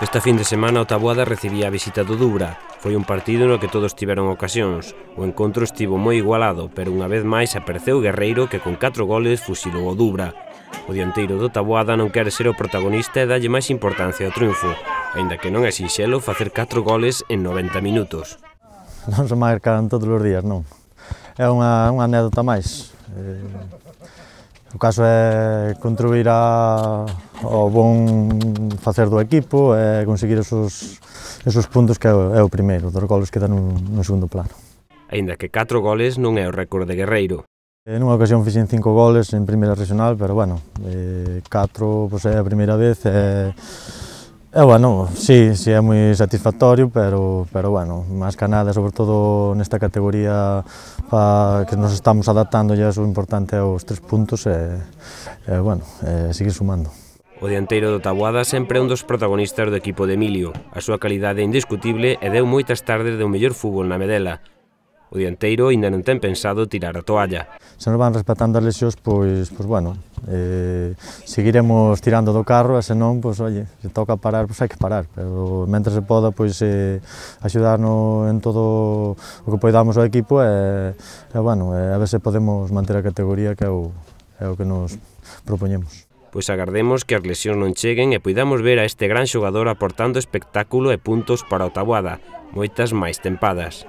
Esta fin de semana o Taboada recibía a visita do Dubra. Foi un partido no que todos tiveron ocasións. O encontro estivo moi igualado, pero unha vez máis apareceu Guerreiro que con 4 goles fusilou o Dubra. O dianteiro do Taboada non quere ser o protagonista e dalle máis importancia ao triunfo, aínda que non é sinxelo facer 4 goles en 90 minutos. Non se marcan todos os días, non. É unha anécdota máis. O caso é contribuir ao bon facer do equipo e conseguir esos puntos que é o primeiro, dos goles que dan no segundo plano. Aínda que 4 goles non é o récord de Guerreiro. Nunha ocasión fixen 5 goles en primeira regional, pero bueno, 4 pois é a primeira vez e bueno, sí, é moi satisfactorio, pero bueno, máis que nada, sobre todo nesta categoría que nos estamos adaptando, e o importante é os 3 puntos e bueno, seguir sumando. O dianteiro do Taboada sempre é un dos protagonistas do equipo de Emilio. A súa calidade é indiscutible e deu moitas tardes do mellor fútbol na Medela. O dianteiro aínda non ten pensado tirar a toalla. Se nos van respetando as lesións, pois bueno, seguiremos tirando do carro e senón, pois, oye, se toca parar, pois hai que parar, pero mentre se poda, pois, axudarnos en todo o que poidamos ao equipo e bueno, a ver se podemos manter a categoría que é o que nos propoñemos. Pois agardemos que as lesións non cheguen e poidamos ver a este gran xogador aportando espectáculo e puntos para o Taboada, moitas máis tempadas.